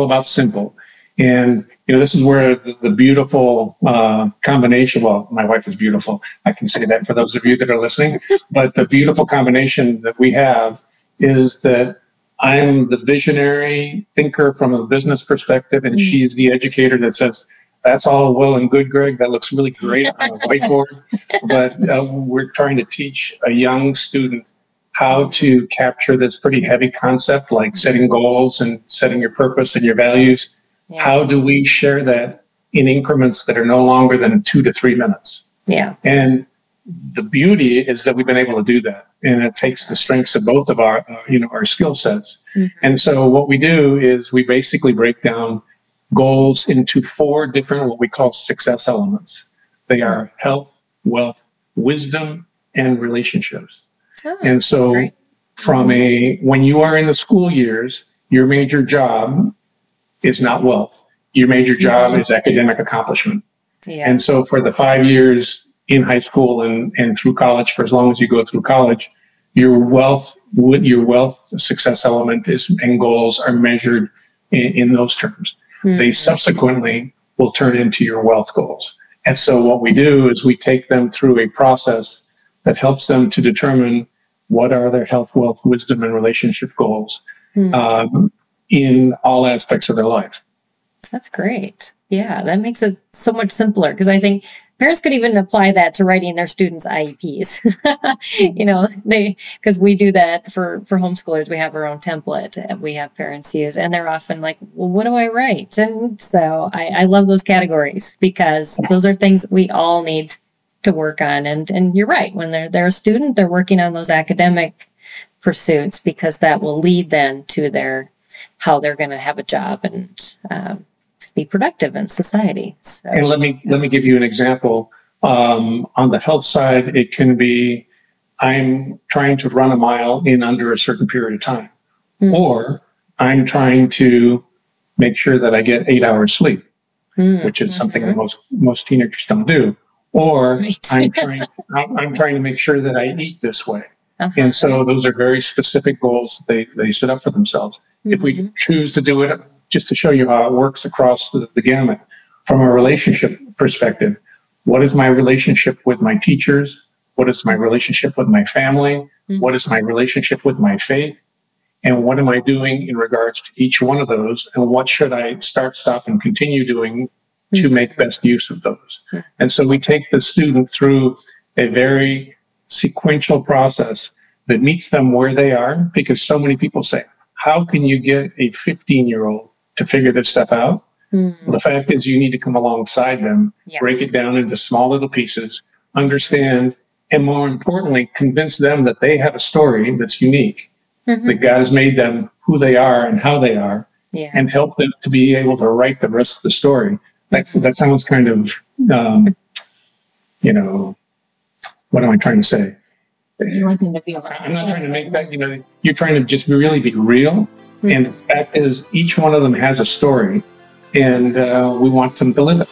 all about simple. And, this is where the beautiful combination, well, my wife is beautiful. I can say that for those of you that are listening. But the beautiful combination that we have is that I'm the visionary thinker from a business perspective, and she's the educator that says, that's all well and good, Greg. That looks really great on a whiteboard. But we're trying to teach a young student how to capture this pretty heavy concept like setting goals and setting your purpose and your values. Yeah. How do we share that in increments that are no longer than 2 to 3 minutes? Yeah. And the beauty is that we've been able to do that. And it takes the strengths of both of our, our skill sets. Mm-hmm. And so what we do is we basically break down goals into 4 different, what we call success elements. They are health, wealth, wisdom, and relationships. Oh, and so when you are in the school years, your major job is not wealth. Your major job is academic accomplishment. Yeah. And so for the 5 years in high school and through college, for as long as you go through college, your wealth success element and goals are measured in those terms. Mm-hmm. They subsequently will turn into your wealth goals. And so what we do is we take them through a process that helps them to determine what are their health, wealth, wisdom, and relationship goals in all aspects of their life. That's great. Yeah, that makes it so much simpler, because I think parents could even apply that to writing their students' IEPs. Because we do that for homeschoolers. We have our own template that we have parents use, and they're often like, well, what do I write? And so I love those categories, because those are things we all need to work on. And you're right. When they're a student, they're working on those academic pursuits, because that will lead then to how they're going to have a job and be productive in society. So, and let me give you an example. On the health side, it can be, I'm trying to run a mile in under a certain period of time, or I'm trying to make sure that I get 8 hours sleep, which is something that most teenagers don't do. Or I'm trying to make sure that I eat this way. And so those are very specific goals they set up for themselves. Mm-hmm. If we choose to do it, just to show you how it works across the gamut, from a relationship perspective, what is my relationship with my teachers? What is my relationship with my family? Mm-hmm. What is my relationship with my faith? And what am I doing in regards to each one of those? And what should I start, stop, and continue doing to make best use of those? Mm-hmm. And so we take the student through a very sequential process that meets them where they are, because so many people say, how can you get a 15-year-old to figure this stuff out? Mm-hmm. Well, the fact is, you need to come alongside them, break it down into small little pieces, understand, and more importantly, convince them that they have a story that's unique, that God has made them who they are and how they are, and help them to be able to write the rest of the story. That sounds kind of, what am I trying to say? You want them to be I'm not trying to make that, you're trying to just really be real. Mm-hmm. And the fact is, each one of them has a story, and we want them to live it.